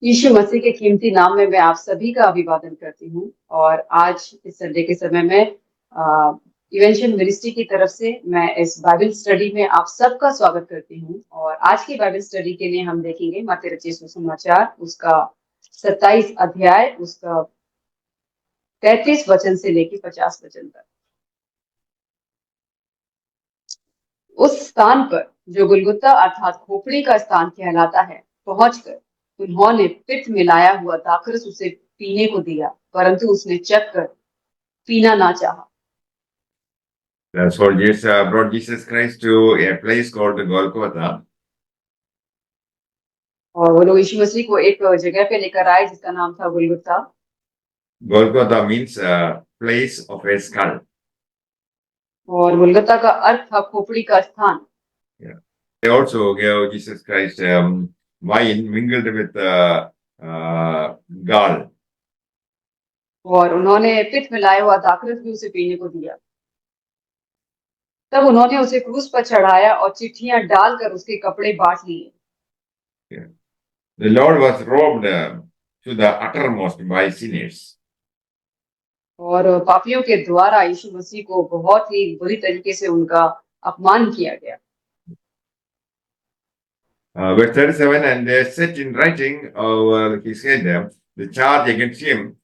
यीशु मसीह के कीमती नाम में मैं आप सभी का अभिवादन करती हूँ। और आज इस संडे के समय में इवेंशन मिनिस्ट्री की तरफ से मैं इस बाइबल स्टडी में आप सबका स्वागत करती हूँ। और आज की बाइबल स्टडी के लिए हम देखेंगे मत्ती रचित सुसमाचार उसका 27 अध्याय उसका 33 वचन से लेकर 50 वचन तक। उस स्थान पर जो गुलगुता अर्थात खोपड़ी का स्थान कहलाता है पहुंचकर उन्होंने पित्त मिलाया हुआ दाखरस उसे पीने को दिया, परंतु उसने चख कर पीना ना चाहा। So Jesus brought Jesus Christ to a place called Golgotha. और वो लोग यीशु मसीह को एक जगह पे लेकर आए जिसका नाम था गुलगुता। Golgotha means a place of a skull. और गुलगुता का अर्थ था खोपड़ी का स्थान। Yeah. They also gave Jesus Christ wine mingled with gall. और उन्होंने पित्त मिलाया हुआ दाखरस भी उसे पीने को दिया। तब उन्होंने उसे क्रूस पर चढ़ाया और चिट्ठियां डालकर उसके कपड़े बांट लिए। Yeah. The Lord was robbed to the uttermost by sinners. और पापियों के द्वारा यीशु मसीह को बहुत ही बुरी तरीके से उनका अपमान किया गया। Verse 37, and they set in writing over his head the charge against him.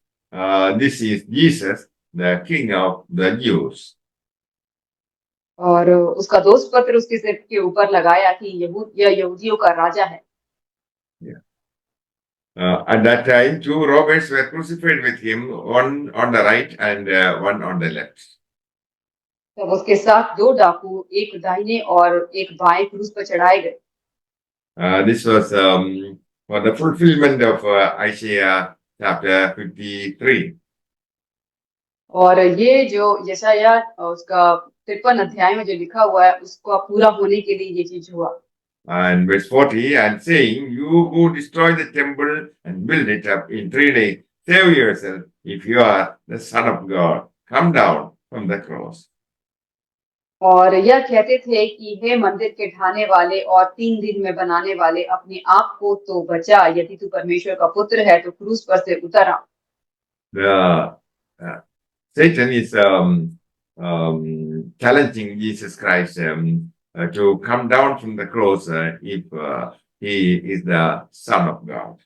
This is Jesus, the King of the Jews. और उसका दोष पत्र उसके सिर के ऊपर लगाया कि यह यहूदियों का राजा है। At that time, two robbers were crucified with him, one on the right and one on the left. तब उसके साथ दो डाकू, एक दाहिने और एक बाएं क्रूस पर चढ़ाए गए। This was for the fulfillment of Isaiah chapter 53. और ये जो यशायाह उसका 53 अध्याय में जो लिखा हुआ है उसको पूरा होने के लिए ये चीज हुआ। And verse 40, and saying, you who destroy the temple and build it up in 3 days, save yourself. If you are the Son of God, come down from the cross. और यह कहते थे कि हे मंदिर के ढाने वाले और 3 दिन में बनाने वाले, अपने आप को तो बचा, यदि तू परमेश्वर का पुत्र है तो क्रूस पर से उतर आ। Satan is challenging Jesus Christ to come down from the cross if he is the Son of God.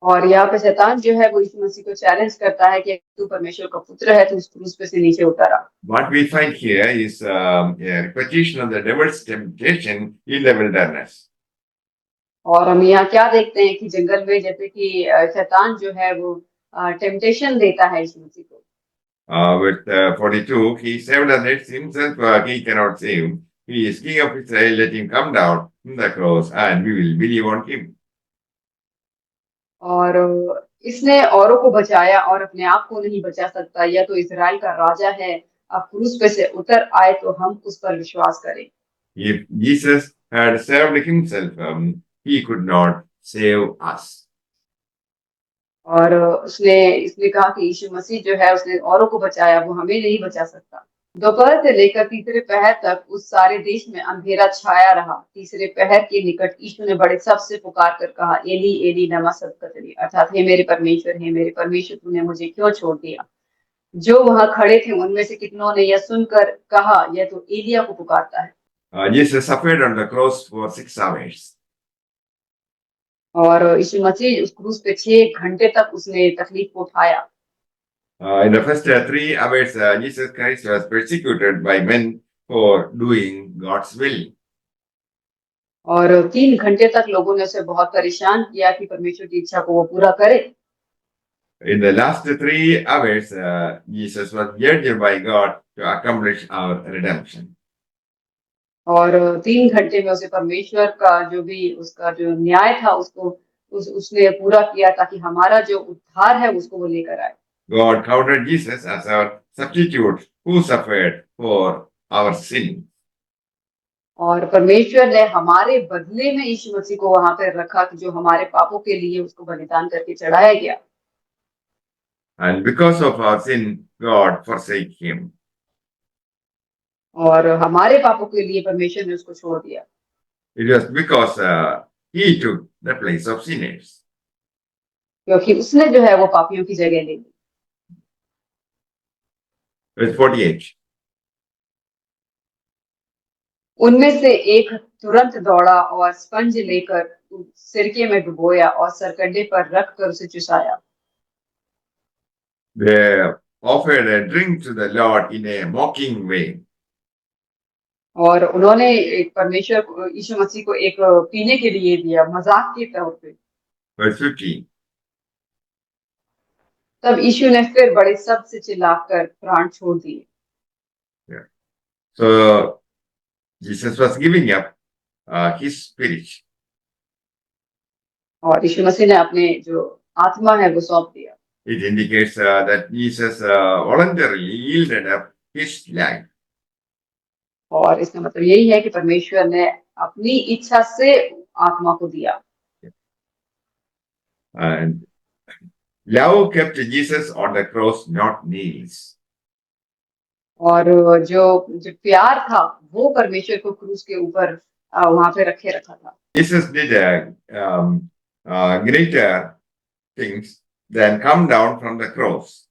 और यहाँ पे शैतान जो है वो यीशु मसीह को चैलेंज करता है कि तू परमेश्वर का पुत्र है तो उस क्रूस पे से नीचे उतर आ। What we find here is a repetition of the devil's temptation in the wilderness. और हम यहाँ क्या देखते हैं कि जंगल में जैसे कि शैतान जो है वो टेम्पटेशन देता है यीशु मसीह को। With 42, he saved us himself, he cannot save. He is King of Israel, let him come down from the cross and we will believe on him. और इसने औरों को बचाया और अपने आप को नहीं बचा सकता, यह तो इजराइल का राजा है, अब क्रूस पे से उतर आए तो हम उस पर विश्वास करें। If Jesus had saved himself, he could not save us. और उसने इसने कहा कि यीशु मसीह जो है उसने औरों को बचाया, वो हमें नहीं बचा सकता। दोपहर से लेकर तीसरे पहर तक उस सारे देश में अंधेरा छाया रहा। तीसरे पहर के निकट यीशु ने बड़े शब्द से पुकार कर कहा, एली एली लमा सबक्तनी, अर्थात हे मेरे परमेश्वर तूने मुझे क्यों छोड़ दिया। जो वहां खड़े थे उनमें से कितनों ने यह सुनकर कहा, यह तो एलिया को पुकारता है। Jesus suffered on the cross for 6 hours. और यीशु मसीह उस क्रूस पे 6 घंटे तक उसने तकलीफ को उठाया। In the first 3 hours, Jesus Christ was persecuted by men for doing God's will. और 3 घंटे तक लोगों ने उसे बहुत परेशान किया कि परमेश्वर की इच्छा को वो पूरा करे। In the last 3 hours, Jesus was judged by God to accomplish our redemption. और 3 घंटे में उसे परमेश्वर का जो भी उसका जो न्याय था उसने पूरा किया ताकि हमारा जो उद्धार है उसको वो लेकर आए। God counted Jesus as our substitute who suffered for our sin. और परमेश्वर ने हमारे बदले में यीशु मसीह को वहां पर रखा कि जो हमारे पापों के लिए उसको बलिदान करके चढ़ाया गया। And because of our sin, God forsake him. और हमारे पापों के लिए परमेश्वर ने उसको छोड़ दिया। It was because he took the place of sinners. क्योंकि उसने जो है वो पापियों की जगह ले ली। Verse 48. उनमें से एक तुरंत दौड़ा और स्पंज लेकर सिरके में डुबोया और सरकंडे पर रख कर उसे चुसाया। They offered a drink to the Lord in a mocking way. और उन्होंने एक परमेश्वर को, यीशु मसीह को एक पीने के लिए दिया, मजाक के तौर पे। Verse 50. तब यीशु ने फिर बड़े शब्द से चिल्लाकर प्राण छोड़ दिए। So Jesus was giving up his spirit. और यीशु मसीह ने अपने जो आत्मा है वो सौंप दिया। It indicates that Jesus voluntarily yielded up his life. और इसका मतलब यही है कि परमेश्वर ने अपनी इच्छा से आत्मा को दिया। And love kept Jesus on the cross, not knees. और जो प्यार था वो परमेश्वर को क्रूस के ऊपर वहां पे रखे रखा था। Jesus did greater things than come down from the cross.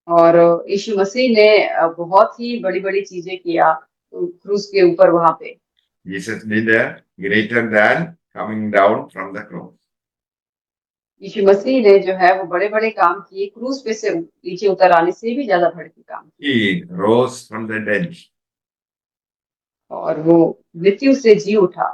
और यीशु मसीह ने बहुत ही बड़ी बड़ी चीजें किया क्रूस के ऊपर वहां पे। Jesus did greater than coming down from the cross. यीशु मसीह ने जो है वो बड़े बड़े काम किए, क्रूस पे से नीचे उतर आने से भी ज्यादा बड़े काम किए। He rose from the dead. और वो मृत्यु से जी उठा।